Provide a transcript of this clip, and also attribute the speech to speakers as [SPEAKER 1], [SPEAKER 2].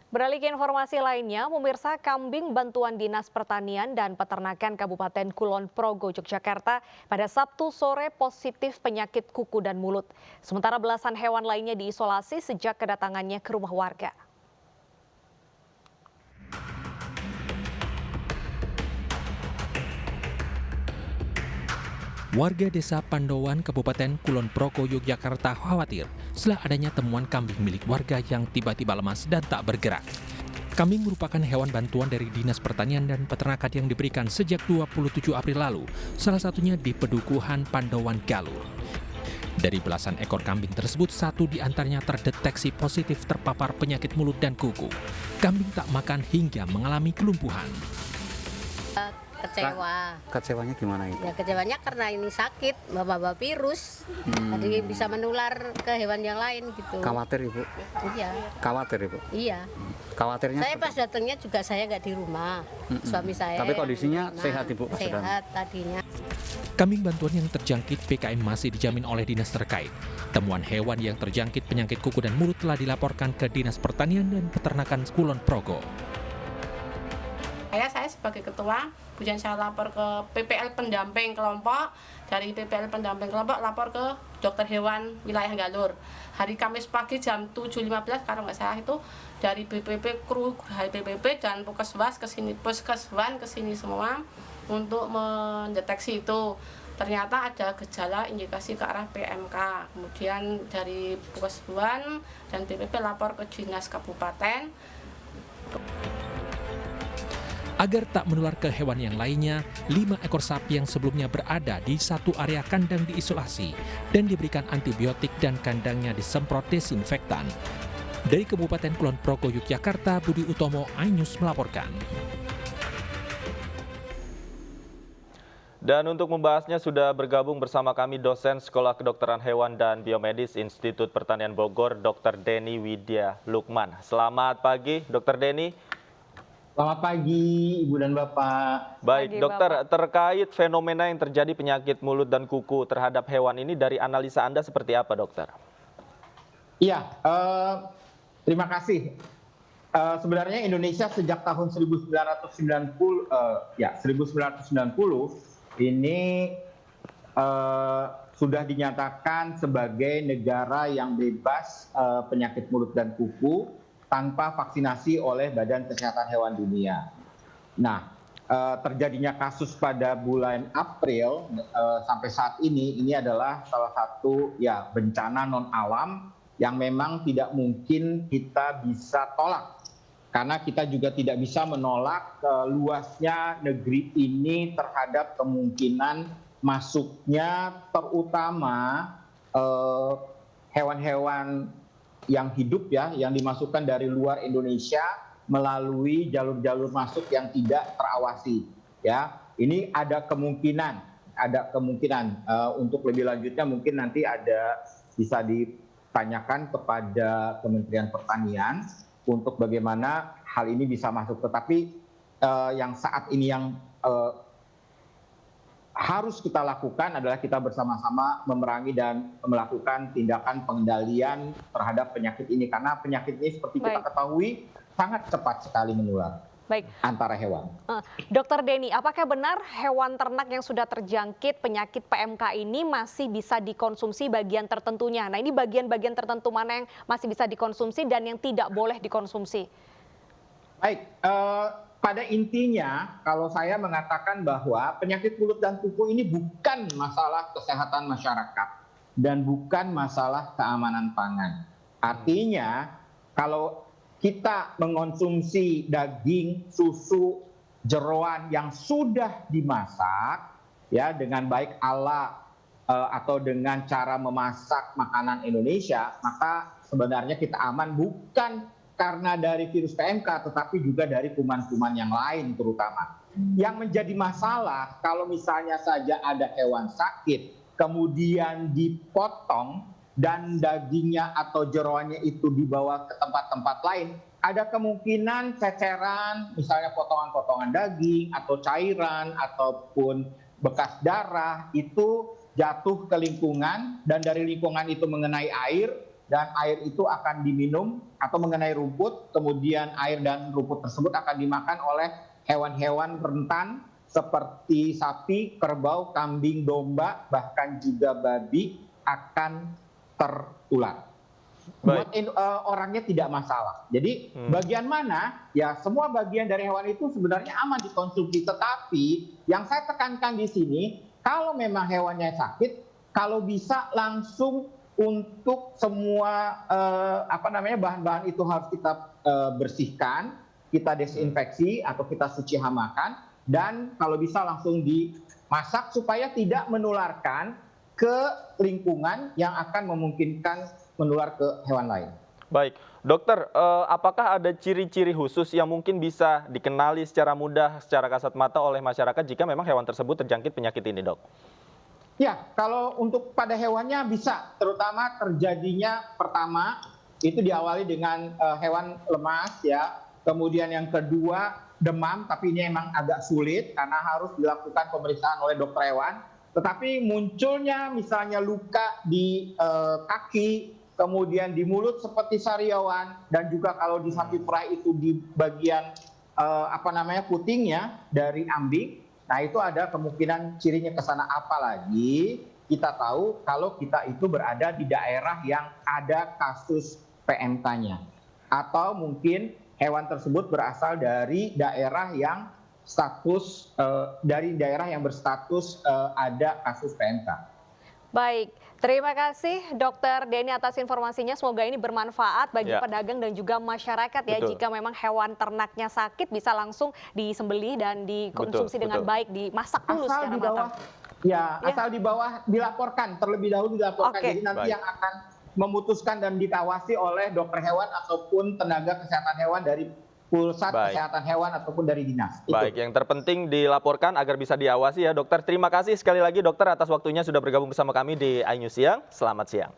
[SPEAKER 1] Beralih ke informasi lainnya, pemirsa kambing bantuan Dinas Pertanian dan Peternakan Kabupaten Kulon Progo, Yogyakarta pada Sabtu sore positif penyakit kuku dan mulut. Sementara belasan hewan lainnya diisolasi sejak kedatangannya ke rumah warga.
[SPEAKER 2] Warga desa Pandowan, Kabupaten Kulon Progo, Yogyakarta khawatir setelah adanya temuan kambing milik warga yang tiba-tiba lemas dan tak bergerak. Kambing merupakan hewan bantuan dari Dinas Pertanian dan Peternakan yang diberikan sejak 27 April lalu, salah satunya di Pedukuhan Pandowan Galur. Dari belasan ekor kambing tersebut, satu di antaranya terdeteksi positif terpapar penyakit mulut dan kuku. Kambing tak makan hingga mengalami kelumpuhan.
[SPEAKER 3] Kecewa.
[SPEAKER 4] Kecewanya gimana itu?
[SPEAKER 3] Ya kecewanya karena ini sakit, bawa virus. Jadi bisa menular ke hewan yang lain gitu.
[SPEAKER 4] Khawatir ibu?
[SPEAKER 3] Iya.
[SPEAKER 4] Khawatir ibu?
[SPEAKER 3] Iya.
[SPEAKER 4] Khawatirnya?
[SPEAKER 3] Saya pas datangnya juga saya nggak di rumah. Suami saya.
[SPEAKER 4] Tapi kondisinya
[SPEAKER 3] yang di rumah.
[SPEAKER 4] sehat ibu? Pas sedang?
[SPEAKER 3] Sehat tadinya.
[SPEAKER 2] Kambing bantuan yang terjangkit PKM masih dijamin oleh dinas terkait. Temuan hewan yang terjangkit penyakit kuku dan mulut telah dilaporkan ke Dinas Pertanian dan Peternakan Kulon Progo.
[SPEAKER 5] Saya sebagai ketua, kemudian saya lapor ke PPL pendamping kelompok, dari PPL pendamping kelompok lapor ke dokter hewan wilayah Galur. Hari Kamis pagi jam 7.15 kalau nggak salah itu dari BPP, kru BPP dan Puskesmas ke sini semua untuk mendeteksi itu. Ternyata ada gejala indikasi ke arah PMK. Kemudian dari Puskesmas dan BPP lapor ke Dinas Kabupaten.
[SPEAKER 2] Agar tak menular ke hewan yang lainnya, 5 ekor sapi yang sebelumnya berada di satu area kandang diisolasi dan diberikan antibiotik dan kandangnya disemprot desinfektan. Dari Kabupaten Kulon Progo, Yogyakarta, Budi Utomo, iNews melaporkan.
[SPEAKER 6] Dan untuk membahasnya sudah bergabung bersama kami dosen Sekolah Kedokteran Hewan dan Biomedis Institut Pertanian Bogor, Dr. Denny Widya Lukman. Selamat pagi, Dr. Denny.
[SPEAKER 7] Selamat pagi, Ibu dan Bapak.
[SPEAKER 6] Baik,
[SPEAKER 1] Pagi,
[SPEAKER 6] dokter,
[SPEAKER 1] Bapak.
[SPEAKER 6] terkait fenomena yang terjadi penyakit mulut dan kuku terhadap hewan ini dari analisa Anda seperti apa, dokter?
[SPEAKER 7] Iya, terima kasih. Sebenarnya Indonesia sejak tahun 1990 ini sudah dinyatakan sebagai negara yang bebas penyakit mulut dan kuku tanpa vaksinasi oleh Badan Kesehatan Hewan Dunia. Nah, terjadinya kasus pada bulan April sampai saat ini adalah salah satu ya bencana non alam yang memang tidak mungkin kita bisa tolak. Karena kita juga tidak bisa menolak luasnya negeri ini terhadap kemungkinan masuknya terutama hewan-hewan yang hidup ya, yang dimasukkan dari luar Indonesia melalui jalur-jalur masuk yang tidak terawasi. Ya, ini ada kemungkinan untuk lebih lanjutnya mungkin nanti bisa ditanyakan kepada Kementerian Pertanian untuk bagaimana hal ini bisa masuk. Tetapi yang saat ini yang harus kita lakukan adalah kita bersama-sama memerangi dan melakukan tindakan pengendalian terhadap penyakit ini. Karena penyakit ini seperti kita ketahui sangat cepat sekali menular antara hewan.
[SPEAKER 1] Dokter Denny, apakah benar hewan ternak yang sudah terjangkit penyakit PMK ini masih bisa dikonsumsi bagian tertentunya? Nah, ini bagian-bagian tertentu mana yang masih bisa dikonsumsi dan yang tidak boleh dikonsumsi?
[SPEAKER 7] Baik, pada intinya kalau saya mengatakan bahwa penyakit mulut dan kuku ini bukan masalah kesehatan masyarakat dan bukan masalah keamanan pangan. Artinya kalau kita mengonsumsi daging, susu, jeroan yang sudah dimasak ya dengan baik atau dengan cara memasak makanan Indonesia, maka sebenarnya kita aman bukan karena dari virus PMK, tetapi juga dari kuman-kuman yang lain terutama. Yang menjadi masalah kalau misalnya saja ada hewan sakit, kemudian dipotong dan dagingnya atau jeroannya itu dibawa ke tempat-tempat lain, ada kemungkinan ceceran, misalnya potongan-potongan daging atau cairan ataupun bekas darah itu jatuh ke lingkungan dan dari lingkungan itu mengenai air dan air itu akan diminum atau mengenai rumput, kemudian air dan rumput tersebut akan dimakan oleh hewan-hewan rentan seperti sapi, kerbau, kambing, domba, bahkan juga babi akan tertular. Buat orangnya tidak masalah. Jadi bagian mana? Ya semua bagian dari hewan itu sebenarnya aman dikonsumsi. Tetapi yang saya tekankan di sini, kalau memang hewannya sakit, kalau bisa langsung untuk semua bahan-bahan itu harus kita bersihkan, kita desinfeksi atau kita suci hamakan, dan kalau bisa langsung dimasak supaya tidak menularkan ke lingkungan yang akan memungkinkan menular ke hewan lain.
[SPEAKER 6] Baik, dokter, apakah ada ciri-ciri khusus yang mungkin bisa dikenali secara mudah, secara kasat mata oleh masyarakat jika memang hewan tersebut terjangkit penyakit ini, dok?
[SPEAKER 7] Ya, kalau untuk pada hewannya bisa, terutama terjadinya pertama itu diawali dengan hewan lemas ya, kemudian yang kedua demam, tapi ini memang agak sulit karena harus dilakukan pemeriksaan oleh dokter hewan. Tetapi munculnya misalnya luka di kaki, kemudian di mulut seperti sariawan, dan juga kalau di sapi perah itu di bagian putingnya dari ambing. Nah itu ada kemungkinan cirinya ke sana, apalagi kita tahu kalau kita itu berada di daerah yang ada kasus PMK-nya. Atau mungkin hewan tersebut berasal dari daerah yang berstatus ada kasus PMK.
[SPEAKER 1] Baik, terima kasih Dokter Denny atas informasinya. Semoga ini bermanfaat bagi pedagang dan juga masyarakat ya.
[SPEAKER 6] Betul.
[SPEAKER 1] Jika memang hewan ternaknya sakit bisa langsung disembelih dan dikonsumsi dengan baik, dimasak dulu secara matang.
[SPEAKER 7] Asal di bawah dilaporkan, terlebih dahulu dilaporkan. Jadi nanti yang akan memutuskan dan dikawasi oleh dokter hewan ataupun tenaga kesehatan hewan dari pusat kesehatan hewan ataupun dari dinas.
[SPEAKER 6] Baik, yang terpenting dilaporkan agar bisa diawasi ya dokter. Terima kasih sekali lagi dokter atas waktunya sudah bergabung bersama kami di iNews Siang. Selamat siang.